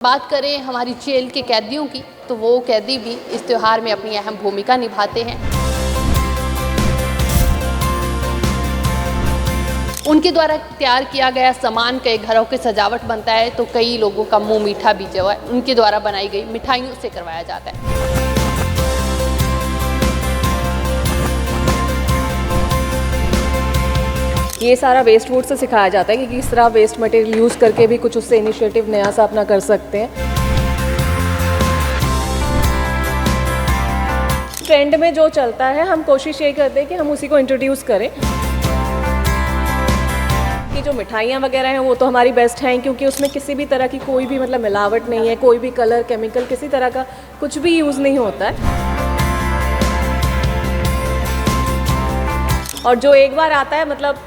बात करें हमारी जेल के कैदियों की, तो वो कैदी भी इस त्यौहार में अपनी अहम भूमिका निभाते हैं। उनके द्वारा तैयार किया गया सामान कई घरों की सजावट बनता है, तो कई लोगों का मुंह मीठा भी जो है उनके द्वारा बनाई गई मिठाइयों से करवाया जाता है। ये सारा वेस्ट वुड से सिखाया जाता है कि किस तरह वेस्ट मटेरियल यूज़ करके भी कुछ उससे इनिशिएटिव नया सा अपना कर सकते हैं। ट्रेंड में जो चलता है हम कोशिश ये करते हैं कि हम उसी को इंट्रोड्यूस करें। कि जो मिठाइयाँ वगैरह हैं वो तो हमारी बेस्ट हैं, क्योंकि उसमें किसी भी तरह की कोई भी मिलावट नहीं है, कोई भी कलर केमिकल किसी तरह का कुछ भी यूज़ नहीं होता है। और जो एक बार आता है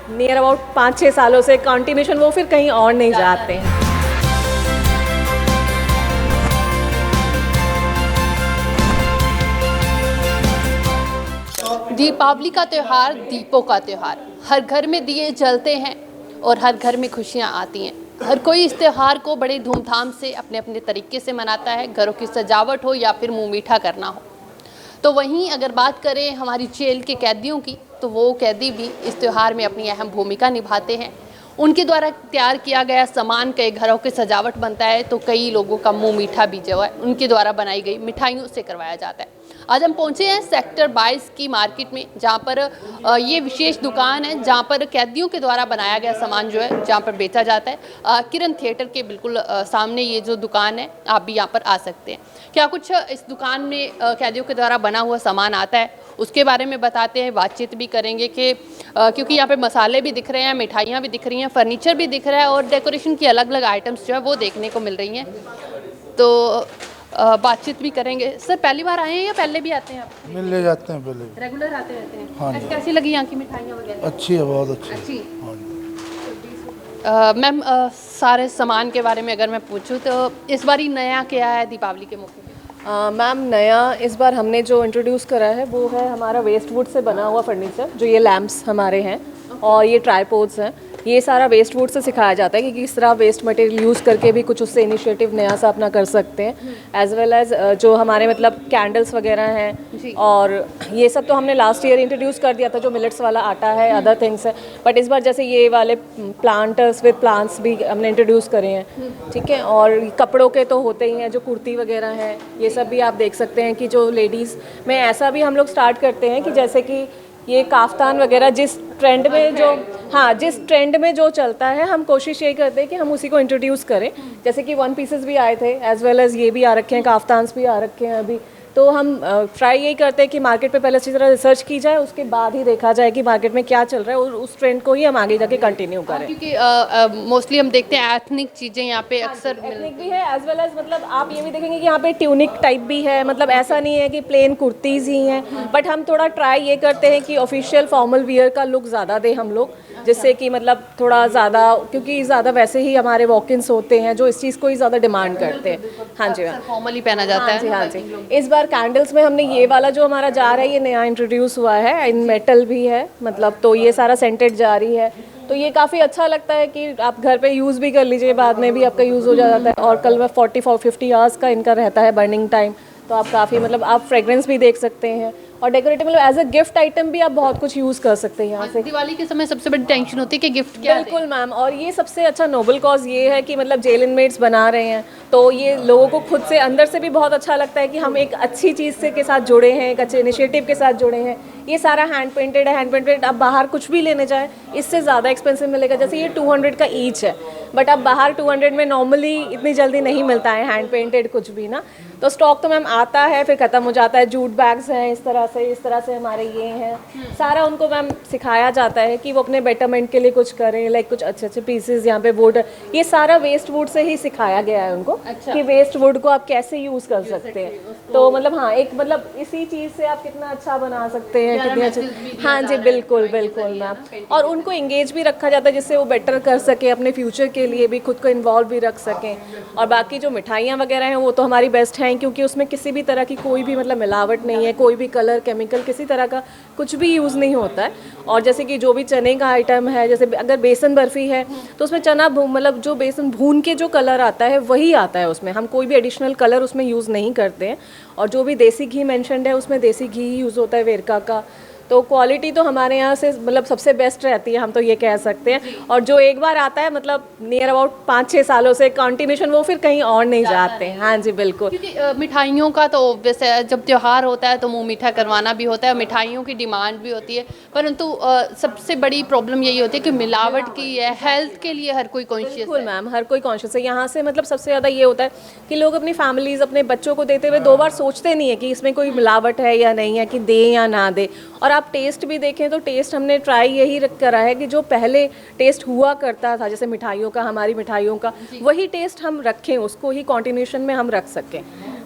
नियर अबाउट 5-6 सालों से कंटिन्यूशन वो फिर कहीं और नहीं जाते हैं। दीपावली का त्यौहार दीपों का त्यौहार। हर घर में दिए जलते हैं और हर घर में खुशियां आती हैं। हर कोई इस त्यौहार को बड़े धूमधाम से अपने अपने तरीके से मनाता है, घरों की सजावट हो या फिर मुंह मीठा करना हो। तो वहीं अगर बात करें हमारी जेल के कैदियों की, तो वो कैदी भी इस त्यौहार में अपनी अहम भूमिका निभाते हैं। उनके द्वारा तैयार किया गया सामान कई घरों की सजावट बनता है, तो कई लोगों का मुंह मीठा भी जो है उनके द्वारा बनाई गई मिठाइयों से करवाया जाता है। आज हम पहुंचे हैं सेक्टर 22 की मार्केट में, जहां पर ये विशेष दुकान है जहां पर कैदियों के द्वारा बनाया गया सामान जो है जहां पर बेचा जाता है। किरण थिएटर के बिल्कुल सामने ये जो दुकान है, आप भी यहाँ पर आ सकते हैं। क्या कुछ इस दुकान में कैदियों के द्वारा बना हुआ सामान आता है उसके बारे में बताते हैं, बातचीत भी करेंगे कि क्योंकि यहाँ पे मसाले भी दिख रहे हैं, मिठाइयाँ भी दिख रही हैं, फर्नीचर भी दिख रहा है और डेकोरेशन की अलग अलग आइटम्स जो है वो देखने को मिल रही हैं। तो बातचीत भी करेंगे। सर पहली बार आए हैं या पहले भी आते हैं आप? मिलने जाते हैं, पहले रेगुलर आते रहते हैं। हाँ जी। कैसी लगी यहाँ की मिठाइयाँ वगैरह? अच्छी है, बहुत अच्छी। अच्छी। हाँ जी। मैम सारे सामान के बारे में अगर मैं पूछूँ तो इस बार ही नया क्या है दीपावली के मौके पे? मैम नया इस बार हमने जो इंट्रोड्यूस करा है वो है हमारा वेस्ट वुड से बना हुआ फर्नीचर। जो ये लैम्प्स हमारे हैं और ये ट्राईपोड्स हैं, ये सारा वेस्ट वुड से सिखाया जाता है कि किस तरह वेस्ट मटेरियल यूज़ करके भी कुछ उससे इनिशिएटिव नया सा अपना कर सकते हैं। एज वेल एज जो हमारे कैंडल्स वगैरह हैं, और ये सब तो हमने लास्ट ईयर इंट्रोड्यूस कर दिया था, जो मिलेट्स वाला आटा है, अदर थिंग्स है। बट इस बार जैसे ये वाले प्लांटर्स विद प्लांट्स भी हमने इंट्रोड्यूस करे हैं, ठीक है। और कपड़ों के तो होते ही हैं, जो कुर्ती वगैरह हैं, ये सब भी आप देख सकते हैं कि जो लेडीज़ में ऐसा भी हम लोग स्टार्ट करते हैं कि जैसे कि ये काफ्तान वगैरह जिस ट्रेंड में जो चलता है हम कोशिश यही करते हैं कि हम उसी को इंट्रोड्यूस करें। जैसे कि 1 पीसेस भी आए थे, एज वेल एज ये भी आ रखे हैं, काफ्तान्स भी आ रखे हैं अभी। तो हम ट्राई यही करते हैं कि मार्केट पे पहले अच्छी तरह रिसर्च की जाए, उसके बाद ही देखा जाए कि मार्केट में क्या चल रहा है और उस ट्रेंड को ही हम आगे जाके कंटिन्यू करें। क्योंकि मोस्टली हम देखते हैं एथनिक चीज़ें यहाँ पे अक्सर एथनिक भी है, एज वेल एज आप ये भी देखेंगे कि यहाँ पे ट्यूनिक टाइप भी है। ऐसा नहीं है कि प्लेन कुर्तीज़ ही हैं, बट हम थोड़ा ट्राई ये करते हैं कि ऑफिशियल फॉर्मल वियर का लुक ज़्यादा दें हम लोग, जिससे कि थोड़ा ज़्यादा, क्योंकि ज़्यादा वैसे ही हमारे वॉक-इन्स होते हैं जो इस चीज़ को ही ज़्यादा डिमांड करते हैं। हाँ जी, फॉर्मली पहना जाता है। हाँ जी। इस बार कैंडल्स में हमने ये वाला जो हमारा जार है ये नया इंट्रोड्यूस हुआ है, इन मेटल भी है, तो ये सारा सेंटेड जार ही है। तो ये काफ़ी अच्छा लगता है कि आप घर पे यूज़ भी कर लीजिए, बाद में भी आपका यूज़ हो जाता है। और कल में 44-50 आवर्स का इनका रहता है बर्निंग टाइम। तो आप काफ़ी आप फ्रेग्रेंस भी देख सकते हैं और decorative as a gift item भी आप बहुत कुछ यूज़ कर सकते हैं यहाँ से। दिवाली के समय सबसे बड़ी टेंशन होती है कि गिफ्ट क्या है। बिल्कुल मैम, और ये सबसे अच्छा नोबल कॉज ये है कि जेल इनमेट्स बना रहे हैं, तो ये लोगों को खुद से अंदर से भी बहुत अच्छा लगता है कि हम एक अच्छी चीज़ से के साथ जुड़े हैं, एक अच्छे इनिशिएटिव के साथ जुड़े हैं। ये सारा हैंड पेंटेड है, हैंड पेंटेड आप बाहर कुछ भी लेने जाएँ इससे ज़्यादा एक्सपेंसिव मिलेगा। जैसे ये 200 का ईच है, बट अब बाहर 200 में नॉर्मली इतनी जल्दी नहीं मिलता है हैंड पेंटेड कुछ भी ना। तो स्टॉक तो मैम आता है फिर ख़त्म हो जाता है। जूट बैग्स हैं इस तरह से हमारे ये हैं, सारा उनको मैम सिखाया जाता है कि वो अपने बेटरमेंट के लिए कुछ करें, कुछ अच्छे पीसेस यहाँ पे वुड, ये सारा वेस्ट वुड से ही सिखाया गया है उनको। कि वेस्ट वुड को आप कैसे यूज़ कर सकते हैं। तो हाँ, एक इसी चीज़ से आप कितना अच्छा बना सकते हैं, कितने अच्छे। हाँ जी, बिल्कुल मैम। और उनको इंगेज भी रखा जाता है जिससे वो बेटर कर सके अपने फ्यूचर के के लिए भी खुद को इन्वॉल्व भी रख सकें। और बाकी जो मिठाइयाँ वगैरह हैं वो तो हमारी बेस्ट हैं, क्योंकि उसमें किसी भी तरह की कोई भी मतलब मिलावट नहीं है, कोई भी कलर केमिकल किसी तरह का कुछ भी यूज़ नहीं होता है। और जैसे कि जो भी चने का आइटम है, जैसे अगर बेसन बर्फ़ी है तो उसमें चना मतलब जो बेसन भून के जो कलर आता है वही आता है उसमें, हम कोई भी एडिशनल कलर उसमें यूज़ नहीं करते हैं। और जो भी देसी घी मेंशन्ड है उसमें देसी घी ही यूज़ होता है वेरका का। तो क्वालिटी तो हमारे यहाँ से मतलब सबसे बेस्ट रहती है, हम तो ये कह सकते हैं। और जो एक बार आता है मतलब नियर अबाउट 5-6 सालों से कंटिन्यूशन, वो फिर कहीं और नहीं जाते हैं। हाँ जी बिल्कुल। क्योंकि मिठाइयों का तो ऑब्वियस है, जब त्योहार होता है तो मुंह मीठा करवाना भी होता है, मिठाइयों की डिमांड भी होती है, परंतु सबसे बड़ी प्रॉब्लम यही होती है कि मिलावट की है। हेल्थ के लिए हर कोई कॉन्शियस बिल्कुल है। मैम, हर कोई कॉन्शियस है। यहाँ से मतलब सबसे ज़्यादा ये होता है कि लोग अपनी फैमिलीज अपने बच्चों को देते हुए 2 बार सोचते नहीं है कि इसमें कोई मिलावट है या नहीं है, कि दें या ना दें। और आप टेस्ट भी देखें तो टेस्ट हमने ट्राई यही करा है कि जो पहले टेस्ट हुआ करता था जैसे मिठाइयों का, हमारी मिठाइयों का, वही टेस्ट हम रखें, उसको ही कॉन्टिन्यूशन में हम रख सकें।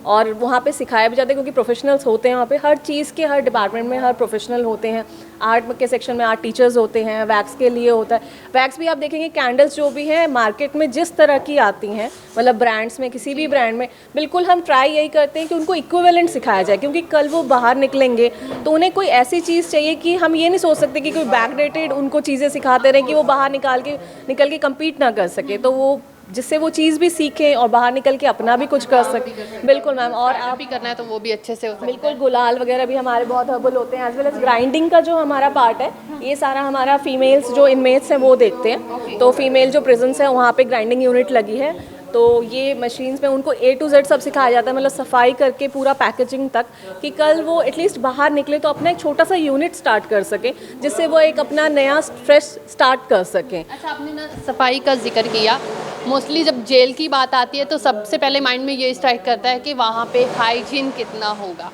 और वहाँ पे सिखाया भी जाता है क्योंकि प्रोफेशनल्स होते हैं वहाँ पे, हर चीज़ के हर डिपार्टमेंट में हर प्रोफेशनल होते हैं। आर्ट के सेक्शन में आर्ट टीचर्स होते हैं, वैक्स के लिए होता है। वैक्स भी आप देखेंगे कैंडल्स जो भी हैं मार्केट में जिस तरह की आती हैं, मतलब ब्रांड्स में, किसी भी ब्रांड में, बिल्कुल हम ट्राई यही करते हैं कि उनको इक्विवेलेंट सिखाया जाए, क्योंकि कल वो बाहर निकलेंगे तो उन्हें कोई ऐसी चीज़ चाहिए कि हम ये नहीं सोच सकते कि कोई बैकडेटेड उनको चीज़ें सिखाते रहें कि वो बाहर निकल के कम्पीट ना कर सके। तो वो जिससे वो चीज़ भी सीखें और बाहर निकल के अपना भी कुछ कर सकें। बिल्कुल मैम। और आप भी करना है तो वो भी अच्छे से हो सकता है। बिल्कुल, गुलाल वगैरह भी हमारे बहुत हर्बल होते हैं, एज वेल एज ग्राइंडिंग का जो हमारा पार्ट है, ये सारा हमारा फीमेल्स जो इनमेट्स हैं वो देखते हैं। तो फीमेल जो प्रेजेंस है वहाँ पे ग्राइंडिंग यूनिट लगी है, तो ये मशीन्स में उनको A to Z सब सिखाया जाता है, मतलब सफाई करके पूरा पैकेजिंग तक, कि कल वो एटलीस्ट बाहर निकले तो अपना एक छोटा सा यूनिट स्टार्ट कर सकें, जिससे वो एक अपना नया फ्रेश स्टार्ट कर सकें। अच्छा, आपने ना सफाई का जिक्र किया। मोस्टली जब जेल की बात आती है तो सबसे पहले माइंड में ये स्ट्राइक करता है कि वहाँ पे हाइजीन कितना होगा।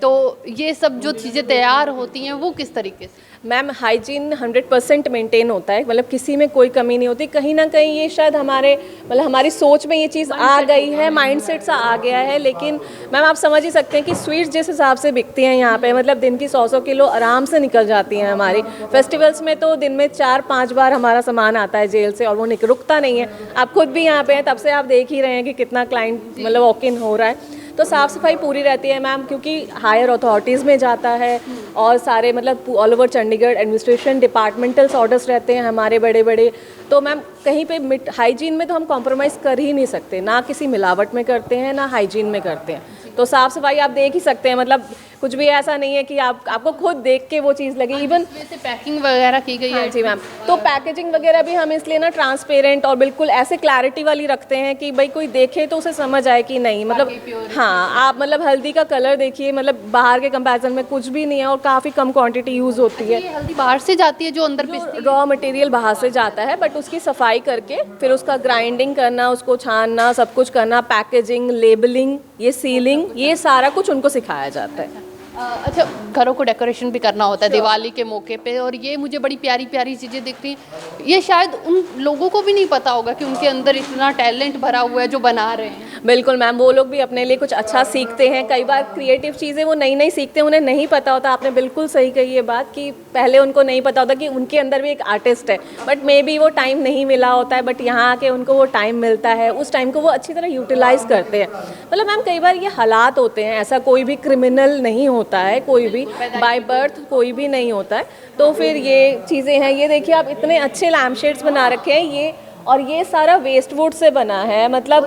तो ये सब जो चीज़ें तैयार होती हैं वो किस तरीके से? मैम हाइजीन 100% मेंटेन होता है, मतलब किसी में कोई कमी नहीं होती। कहीं ना कहीं ये शायद हमारे मतलब हमारी सोच में ये चीज़ आ गई है, माइंडसेट सा आ गया है। लेकिन मैम आप समझ ही सकते हैं कि स्वीट्स जिस हिसाब से बिकती हैं यहाँ पे, मतलब दिन की 100 किलो आराम से निकल जाती हैं हमारी। फेस्टिवल्स में तो दिन में 4-5 बार हमारा सामान आता है जेल से और वो रुकता नहीं है। आप खुद भी यहाँ पे हैं, तब से आप देख ही रहे हैं कि कितना क्लाइंट मतलब वॉक इन हो रहा है। तो साफ़ सफाई पूरी रहती है मैम, क्योंकि हायर अथॉरिटीज़ में जाता है और सारे मतलब all over Chandigarh administration departmentals orders रहते हैं हमारे बड़े बड़े। तो मैम कहीं पे हाइजीन में तो हम कॉम्प्रोमाइज़ कर ही नहीं सकते, ना किसी मिलावट में करते हैं ना हाइजीन में करते हैं। तो साफ़ सफाई आप देख ही सकते हैं, मतलब कुछ भी ऐसा नहीं है कि आपको खुद देख के वो चीज़ लगे। इवन वैसे पैकिंग वगैरह की गई है? हाँ जी मैम, तो पैकेजिंग वगैरह भी हम इसलिए ना ट्रांसपेरेंट और बिल्कुल ऐसे क्लैरिटी वाली रखते हैं कि भाई कोई देखे तो उसे समझ आए कि नहीं, मतलब हाँ, आप मतलब हल्दी का कलर देखिए, मतलब बाहर के कंपैरिजन में कुछ भी नहीं है और काफ़ी कम क्वांटिटी यूज़ होती है। ये हल्दी बाहर से जाती है जो अंदर पिसती है? रॉ मटेरियल बाहर से जाता है, बट उसकी सफाई करके फिर उसका ग्राइंडिंग करना, उसको छानना, सब कुछ करना, पैकेजिंग, लेबलिंग, ये सीलिंग, ये सारा कुछ उनको सिखाया जाता है। अच्छा, घरों को डेकोरेशन भी करना होता है दिवाली के मौके पे, और ये मुझे बड़ी प्यारी प्यारी चीज़ें दिख रही हैं। ये शायद उन लोगों को भी नहीं पता होगा कि उनके अंदर इतना टैलेंट भरा हुआ है जो बना रहे हैं। बिल्कुल मैम, वो लोग भी अपने लिए कुछ अच्छा सीखते हैं। कई बार क्रिएटिव चीज़ें वो नई नई सीखते हैं, उन्हें नहीं पता होता। आपने बिल्कुल सही कही ये बात कि पहले उनको नहीं पता होता कि उनके अंदर भी एक आर्टिस्ट है, बट मे बी वो टाइम नहीं मिला होता है, बट यहाँ आके उनको वो टाइम मिलता है, उस टाइम को वो अच्छी तरह यूटिलाइज़ करते हैं। मतलब मैम कई बार ये हालात होते हैं, ऐसा कोई भी क्रिमिनल नहीं होता है, कोई भी बाय बर्थ कोई भी नहीं होता है। तो फिर ये चीज़ें हैं, ये देखिए आप इतने अच्छे लैम्प शेड्स बना रखे हैं ये, और ये सारा वेस्ट वुड से बना है। मतलब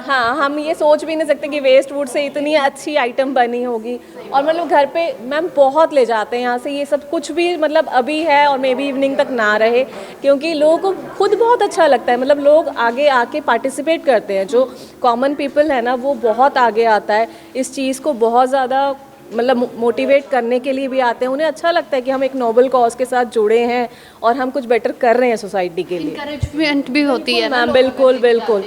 हम ये सोच भी नहीं सकते कि वेस्ट वुड से इतनी अच्छी आइटम बनी होगी। और मतलब घर पे मैम बहुत ले जाते हैं यहाँ से ये सब कुछ भी, मतलब अभी है और मे बी इवनिंग तक ना रहे, क्योंकि लोगों को खुद बहुत अच्छा लगता है। मतलब लोग आगे आके पार्टिसिपेट करते हैं, जो कॉमन पीपल है ना वो बहुत आगे आता है इस चीज़ को बहुत ज़्यादा मतलब मोटिवेट करने के लिए भी आते हैं। उन्हें अच्छा लगता है कि हम एक नोबल कॉज के साथ जुड़े हैं और हम कुछ बेटर कर रहे हैं सोसाइटी के लिए। इंकरेजमेंट भी होती है मैम, बिल्कुल बिल्कुल।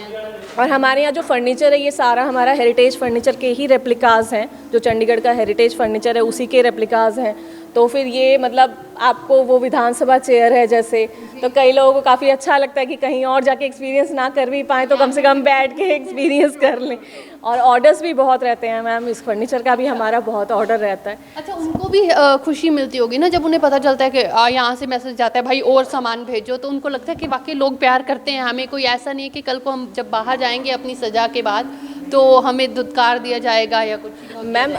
और हमारे यहाँ जो फर्नीचर है ये सारा हमारा हेरिटेज फर्नीचर के ही रेप्लिकाज हैं, जो चंडीगढ़ का हेरिटेज फर्नीचर है उसी के रेप्लिकाज हैं। तो फिर ये मतलब आपको वो विधानसभा चेयर है जैसे, तो कई लोगों को काफ़ी अच्छा लगता है कि कहीं और जाके एक्सपीरियंस ना कर भी पाएँ तो कम से कम बैठ के एक्सपीरियंस कर लें। और ऑर्डर्स भी बहुत रहते हैं मैम, इस फर्नीचर का भी हमारा बहुत ऑर्डर रहता है। अच्छा, उनको भी खुशी मिलती होगी ना जब उन्हें पता चलता है कि यहाँ से मैसेज जाता है भाई और सामान भेजो, तो उनको लगता है कि वाकई लोग प्यार करते हैं हमें। कोई ऐसा नहीं है कि कल को हम जब बाहर जाएंगे अपनी सजा के बाद तो हमें दुत्कार दिया जाएगा या कुछ। मैम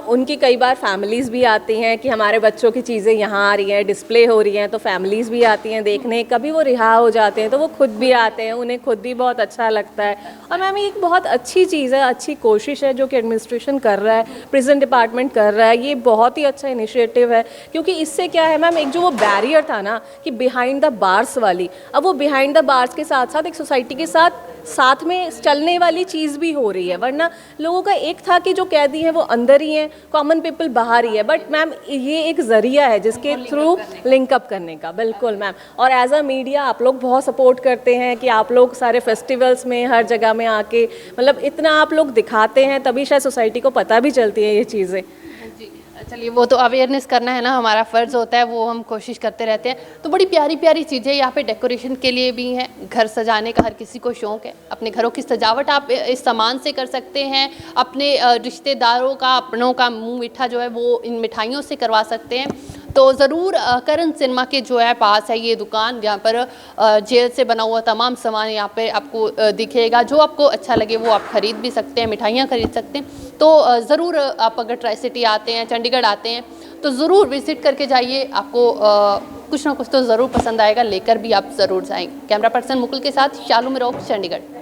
उनकी कई बार फैमिलीज़ भी आती हैं कि हमारे बच्चों की चीज़ें यहाँ आ रही हैं, डिस्प्ले हो रही हैं, तो फैमिलीज़ भी आती हैं देखने। कभी वो रिहा हो जाते हैं तो वो खुद भी आते हैं, उन्हें खुद भी बहुत अच्छा लगता है। और मैम ये एक बहुत अच्छी चीज़ है, अच्छी कोशिश है जो कि एडमिनिस्ट्रेशन कर रहा है, प्रिजन डिपार्टमेंट कर रहा है। ये बहुत ही अच्छा इनिशिएटिव है, क्योंकि इससे क्या है मैम, एक जो वो बैरियर था ना कि बिहाइंड द बार्स वाली, अब वो बिहाइंड द बार्स के साथ साथ एक सोसाइटी के साथ में चलने वाली चीज़ भी हो रही है। वरना लोगों का एक था कि जो कैदी हैं वो अंदर ही हैं, कॉमन पीपल बाहर ही है। बट मैम ये एक ज़रिया है जिसके थ्रू लिंकअप करने का। बिल्कुल मैम। और एज अ मीडिया आप लोग बहुत सपोर्ट करते हैं कि आप लोग सारे फेस्टिवल्स में हर जगह में आके मतलब इतना आप लोग दिखाते हैं, तभी शायद सोसाइटी को पता भी चलती है ये चीज़ें। चलिए, वो तो अवेयरनेस करना है ना, हमारा फ़र्ज़ होता है, वो हम कोशिश करते रहते हैं। तो बड़ी प्यारी प्यारी चीज़ें यहाँ पे डेकोरेशन के लिए भी हैं। घर सजाने का हर किसी को शौक़ है, अपने घरों की सजावट आप इस सामान से कर सकते हैं। अपने रिश्तेदारों का, अपनों का मुंह मीठा जो है वो इन मिठाइयों से करवा सकते हैं। तो ज़रूर करण सिनेमा के जो है पास है ये दुकान, जहाँ पर जेल से बना हुआ तमाम सामान यहाँ पे आपको दिखेगा। जो आपको अच्छा लगे वो आप ख़रीद भी सकते हैं, मिठाइयाँ ख़रीद सकते हैं। तो ज़रूर आप अगर ट्राई सिटी आते हैं, चंडीगढ़ आते हैं, तो ज़रूर विज़िट करके जाइए। आपको कुछ ना कुछ तो ज़रूर पसंद आएगा, लेकर भी आप ज़रूर जाएंगे। कैमरा पर्सन मुकुल के साथ शालू मिरोक, चंडीगढ़।